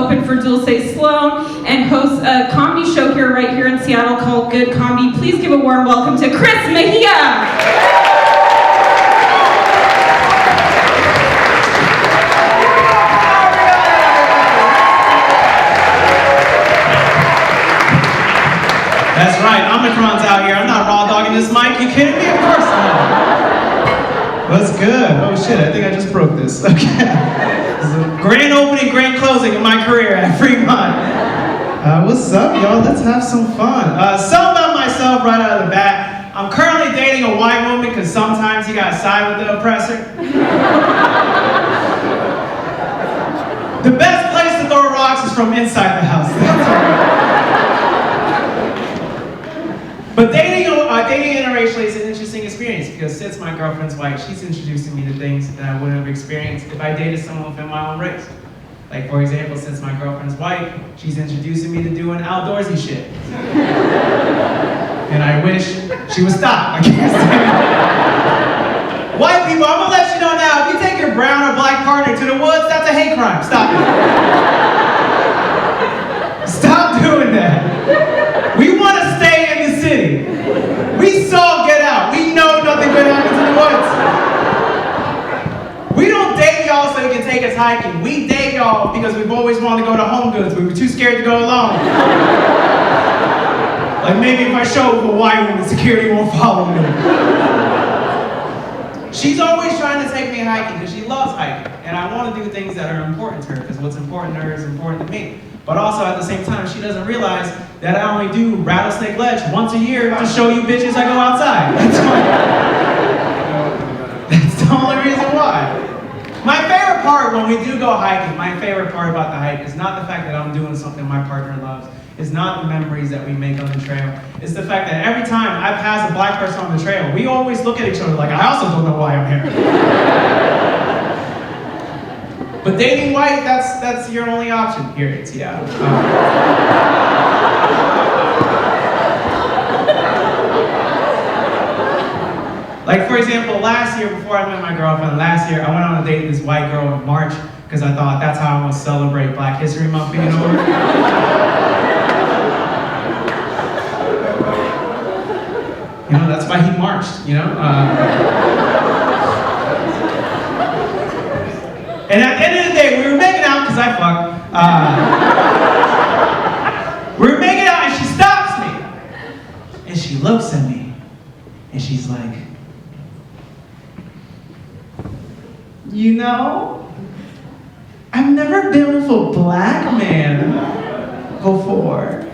open for Dulce Sloan, and hosts a comedy show right here in Seattle called Good Comedy. Please give a warm welcome to Chris Mejia. That's right, Omicron's out here. I'm not raw dogging this mic. You kidding me? Of course not. What's good? Oh shit, I think I just broke this. Okay. This is a grand opening, grand closing of my career at Fremont. What's up, y'all? Let's have some fun. Something about myself right out of the bat. I'm currently dating a white woman because sometimes you gotta side with the oppressor. The best place to throw rocks is from inside the house. That's right. But dating interracially is an interesting experience because since my girlfriend's white, she's introducing me to things that I wouldn't have experienced if I dated someone within my own race. Like, for example, since my girlfriend's white, she's introducing me to doing outdoorsy shit. And I wish she would stop. I can't say it. White people, I'm gonna let you know now, if you take your brown or black partner to the woods, that's a hate crime. Stop it. Stop doing that. We want to stay in the city. We saw Get Out. We know nothing good happens in the woods. We don't date y'all so you can take us hiking. We date y'all because we've always wanted to go to Home Goods. We were too scared to go alone. Like maybe if I show up with a white woman, security won't follow me. She's always trying to take me hiking because she loves hiking. And I want to do things that are important to her because what's important to her is important to me. But also at the same time, she doesn't realize that I only do Rattlesnake Ledge once a year to show you bitches I go outside. That's the only reason why. My favorite part when we do go hiking, my favorite part about the hike is not the fact that I'm doing something my partner loves. It's not the memories that we make on the trail. It's the fact that every time I pass a black person on the trail, we always look at each other like, I also don't know why I'm here. But dating white, that's your only option here in Seattle. Like for example, last year before I met my girlfriend, I went on a date with this white girl in March because I thought that's how I want to celebrate Black History Month being over. You know, that's why he marched, you know? And at the end of the day, we were making out, because I fucked. We were making out, and she stops me. And she looks at me, and she's like, you know, I've never been with a black man before.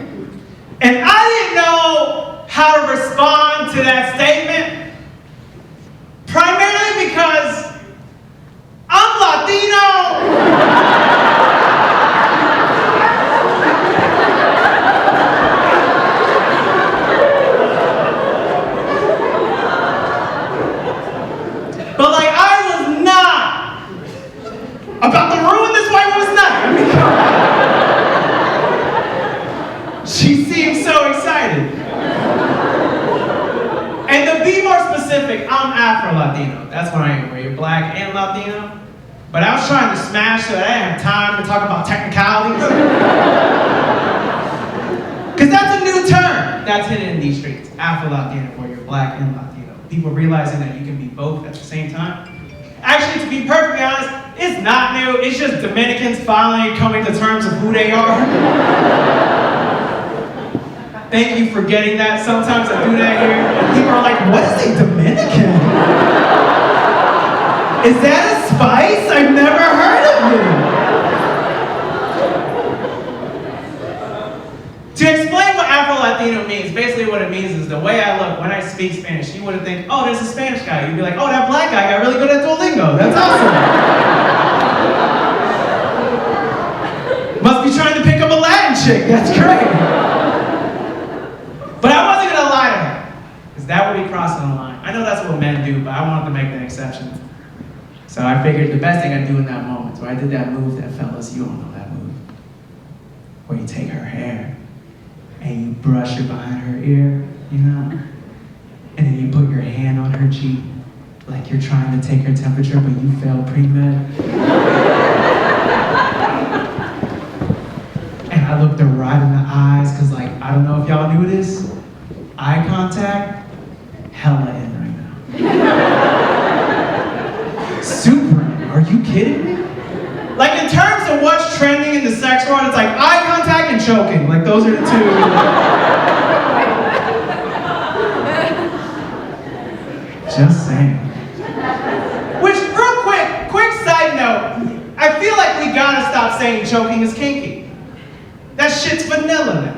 And I didn't know how to respond to that statement, primarily because I'm Latino. But like, I was not about to ruin this white woman's night. I mean, she seemed so excited. And to be more specific, I'm afro-latino. That's what I am, where you're black and Latino. But I was trying to smash so that I didn't have time to talk about technicalities. Because that's a new term that's hidden in these streets. Afro-Latino, where you're black and Latino. People realizing that you can be both at the same time. Actually, to be perfectly honest, it's not new. It's just Dominicans finally coming to terms with who they are. Thank you for getting that. Sometimes I do that here. And people are like, what is a Dominican? Is that a spice? I've never heard of it. To explain what Afro-Latino means, basically what it means is the way I look when I speak Spanish. You wouldn't think, oh, there's a Spanish guy. You'd be like, oh, that black guy got really good at Duolingo. That's awesome. Must be trying to pick up a Latin chick. That's great. But I wasn't going to lie to her, because that would be crossing the line. I know that's what men do, but I wanted to make an exception. So I figured the best thing I'd do in that moment, so I did that move that fellas, you all know that move, where you take her hair, and you brush it behind her ear, you know? And then you put your hand on her cheek, like you're trying to take her temperature, but you failed pre-med. I looked her right in the eyes, because like, I don't know if y'all knew this, eye contact, hella in right now. Super in. Are you kidding me? Like in terms of what's trending in the sex world, it's like eye contact and choking. Like those are the two. Just saying. Which, real quick side note, I feel like we gotta stop saying choking is kinky. That shit's vanilla now.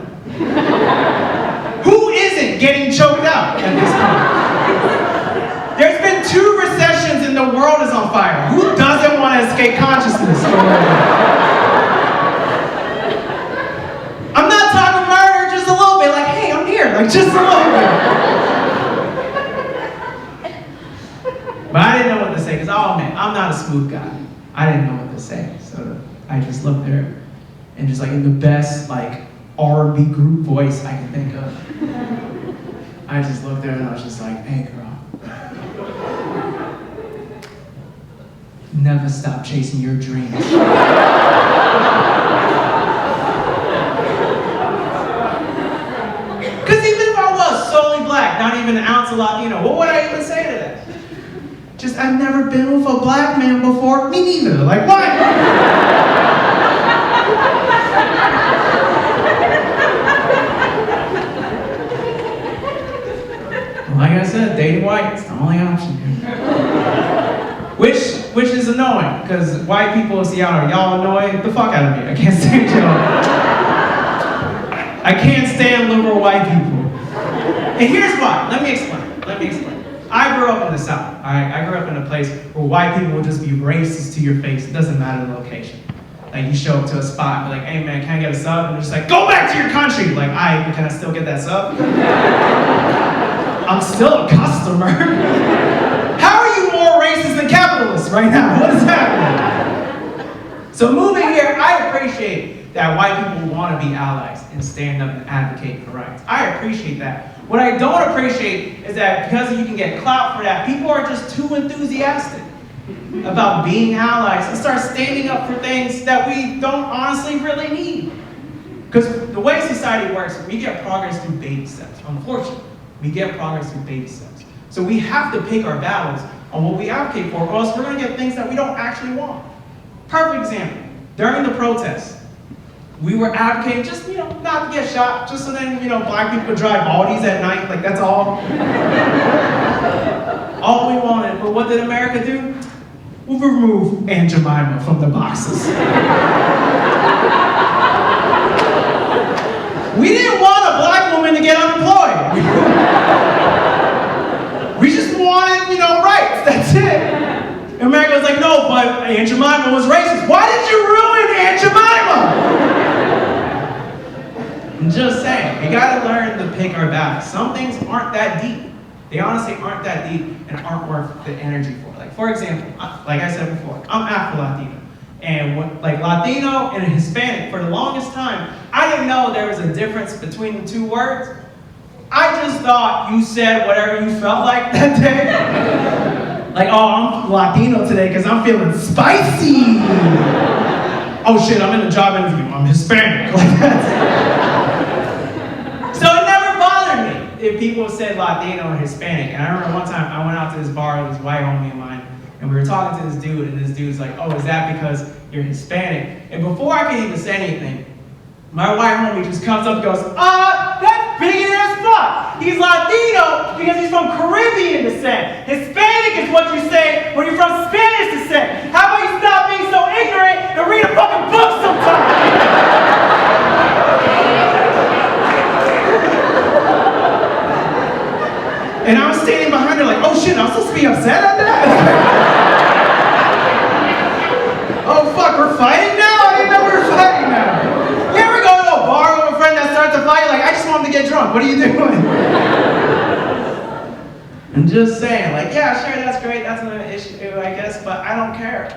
Who isn't getting choked out at this point? There's been 2 recessions and the world is on fire. Who doesn't want to escape consciousness? I'm not talking murder, just a little bit. Like, hey, I'm here. Like, just a little bit. But I didn't know what to say, because oh man, I'm not a smooth guy. I didn't know what to say. So I just looked there and just like in the best like R&B group voice I can think of. I just looked there and I was just like, hey girl. Never stop chasing your dreams. Because even if I was solely black, not even an ounce of Latino, what would I even say to that? Just, I've never been with a black man before. Me neither. Like, what? Like I said, dating white is the only option here. Which is annoying, because white people in Seattle, y'all annoy the fuck out of me. I can't stand y'all. I can't stand liberal white people. And here's why. Let me explain. I grew up in the South. I grew up in a place where white people will just be racist to your face. It doesn't matter the location. Like you show up to a spot and be like, hey man, can I get a sub? And they're just like, go back to your country. Like, can I still get that sub? I'm still a customer. How are you more racist than capitalists right now? What is happening? So moving here, I appreciate that white people want to be allies and stand up and advocate for rights. I appreciate that. What I don't appreciate is that because you can get clout for that, people are just too enthusiastic about being allies and start standing up for things that we don't honestly really need. Because the way society works, we get progress through baby steps. Unfortunately, we get progress through baby steps. So we have to pick our battles on what we advocate for, or else we're going to get things that we don't actually want. Perfect example. During the protests, we were advocating just, not to get shot, just so then, black people could drive Audis at night, like that's all. All we wanted. But what did America do? We'll remove Aunt Jemima from the boxes. We didn't want a black woman to get unemployed. We just wanted, rights, that's it. America was like, no, but Aunt Jemima was racist. Why did you ruin Aunt Jemima? I'm just saying, we gotta learn to pick our battles. Some things aren't that deep. They honestly aren't that deep and aren't worth the energy for. Like, for example, like I said before, I'm afro-latino. And Latino and Hispanic, for the longest time, I didn't know there was a difference between the two words. I just thought you said whatever you felt like that day. Like, oh, I'm Latino today because I'm feeling spicy. Oh shit, I'm in a job interview, I'm Hispanic. Like that. So it never bothered me if people said Latino or Hispanic. And I remember one time I went out to this bar with this white homie of mine, and we were talking to this dude, and this dude's like, oh, is that because you're Hispanic? And before I could even say anything, my white homie just comes up and goes, that's bigoted as fuck. He's Latino because he's from Caribbean descent. Hispanic is what you say when you're from Spanish descent. How about you stop being so ignorant and read a fucking book sometime? And I was standing behind her like, oh shit, I'm supposed to be upset at that? Oh fuck, we're fighting now? I didn't know we were fighting now. You ever go to a bar with a friend that starts a fight? Like, I just want him to get drunk. What are you doing? I'm just saying, like, yeah, sure, that's great. That's an issue, I guess, but I don't care.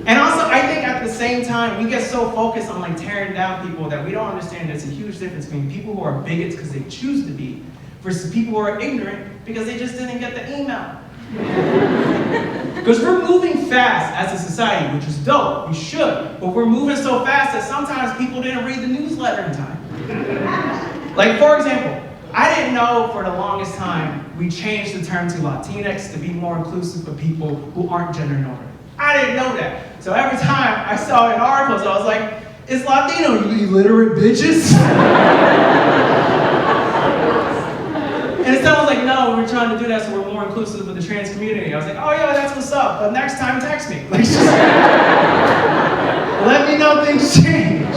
And also, I think at the same time, we get so focused on like tearing down people that we don't understand there's a huge difference between people who are bigots because they choose to be versus people who are ignorant because they just didn't get the email. Because we're moving fast as a society, which is dope, we should, but we're moving so fast that sometimes people didn't read the newsletter in time. Like, for example, I didn't know for the longest time we changed the term to Latinx to be more inclusive of people who aren't gender normative. I didn't know that. So every time I saw an article, I was like, it's Latino, you illiterate bitches. And someone was like, no, we're trying to do that so we're more inclusive of the trans community. I was like, oh yeah, that's what's up, but next time text me. Like, just let me know things change.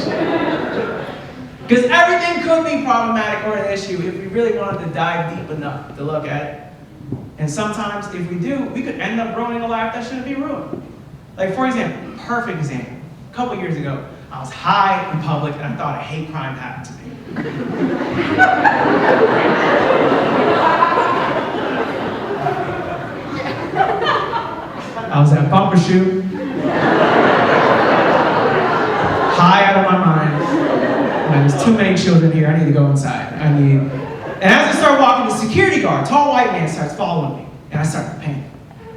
Because everything could be problematic or an issue if we really wanted to dive deep enough to look at it. And sometimes if we do, we could end up ruining a life that shouldn't be ruined. Like, for example, perfect example. A couple years ago, I was high in public and I thought a hate crime happened to me. I was at Bumper Shoot, high out of my mind. There's too many children here, I need to go inside. And as I start walking, the security guard, tall white man, starts following me. And I start to panic.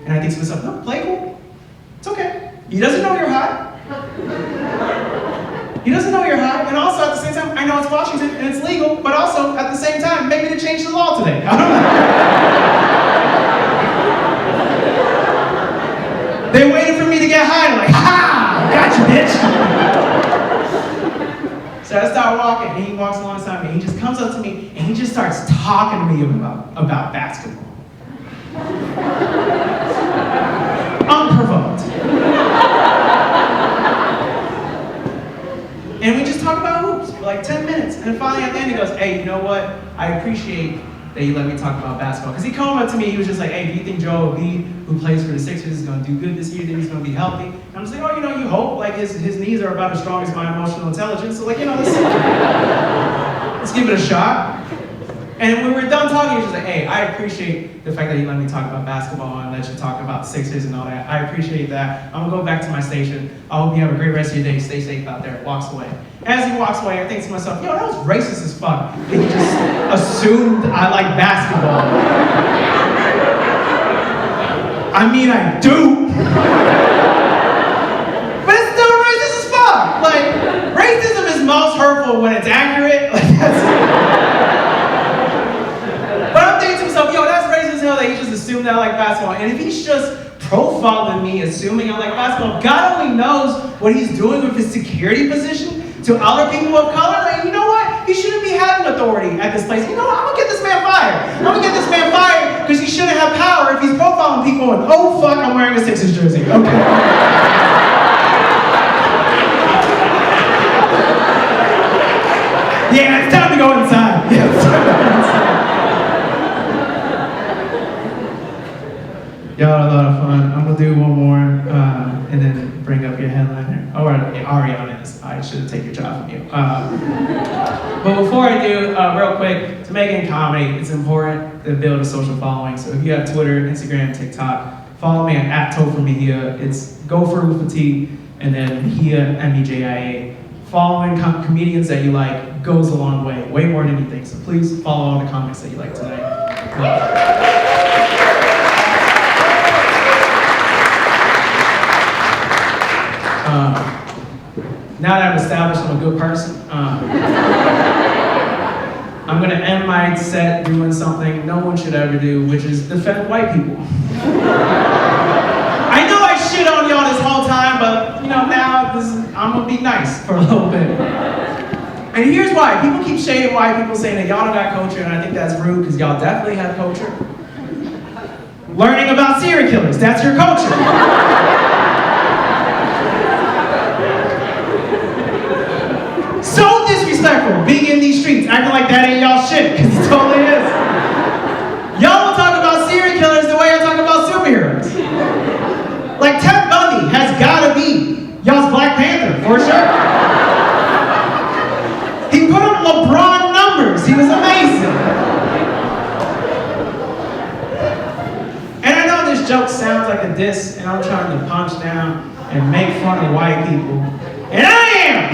And I think to myself, no, play cool. It's okay. He doesn't know you're high. He doesn't know you're high. And also at the same time, I know it's Washington and it's legal, but also at the same time, maybe they changed the law today. I don't know. They waited for me to get high and like, ha! Got you, bitch! So I start walking, and he walks alongside me. He just comes up to me, and he just starts talking to me about basketball. Unprovoked. And we just talk about hoops for like 10 minutes. And then finally at the end, he goes, hey, you know what? I appreciate that you let me talk about basketball. Because he came up to me, he was just like, hey, do you think Joel Embiid, who plays for the Sixers, is going to do good this year? Do you think he's going to be healthy? And I'm just like, oh, you know, you hope. Like, his knees are about as strong as my emotional intelligence. So, like, you know, let's give it a shot. And when we were done talking, he was just like, hey, I appreciate the fact that you let me talk about basketball and let you talk about Sixers and all that. I appreciate that. I'm going to go back to my station. I hope you have a great rest of your day. Stay safe out there. Walks away. As he walks away, I think to myself, yo, that was racist as fuck. He just assumed I like basketball. I mean, I do. But it's still racist as fuck. Like, racism is most hurtful when it's accurate. Like, but I'm thinking to myself, yo, that's racist as hell that he just assumed that I like basketball. And if he's just profiling me, assuming I like basketball, God only knows what he's doing with his security position to other people of color. Like, you know what? He shouldn't be having authority at this place. You know what? I'm gonna get this man fired. I'm gonna get this man fired because he shouldn't have power if he's profiling people and, oh fuck, I'm wearing a Sixers jersey. Okay. Yeah, it's time to go inside. Yeah, it's time to go inside. Y'all had a lot of fun. I'm gonna do one more and then bring up your headliner. Oh, Ariana is. I should take your job from you. But before I do, real quick, to make it in comedy, it's important to build a social following. So if you have Twitter, Instagram, TikTok, follow me at Topher Mejia. It's Gopher with a T, and then Mejia, M-E-J-I-A. Following comedians that you like goes a long way more than you think. So please follow all the comics that you like tonight. Now that I've established I'm a good person, I'm going to end my set doing something no one should ever do, which is defend white people. I know I shit on y'all this whole time, but you know, now I'm going to be nice for a little bit. And here's why. People keep shading white people saying that y'all don't got culture, and I think that's rude because y'all definitely have culture. Learning about serial killers, that's your culture. So disrespectful being in these streets, acting like that ain't y'all shit, because it totally is. Y'all will talk about serial killers the way I talk about superheroes. Like Ted Bundy has gotta be y'all's Black Panther, for sure. He put up LeBron numbers, he was amazing. And I know this joke sounds like a diss, and I'm trying to punch down and make fun of white people. And I am!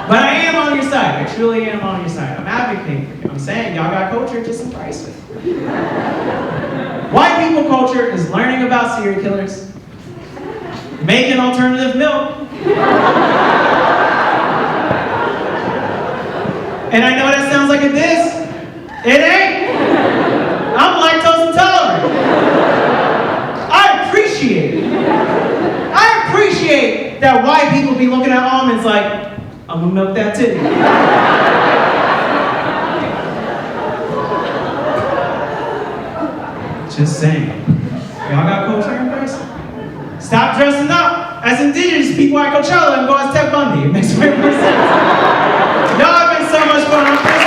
But I am on your side. I truly am on your side. I'm advocating for you. I'm saying y'all got culture, just embrace it. White people culture is learning about serial killers, making alternative milk. And I know that sounds like a diss. It ain't. I'm lactose intolerant. I appreciate that white people be looking at almonds like, I'm gonna milk that titty. Just saying. Y'all got culture in place? Stop dressing up as indigenous people at Coachella and go as Ted Bundy. It makes way more sense. Y'all have been so much fun.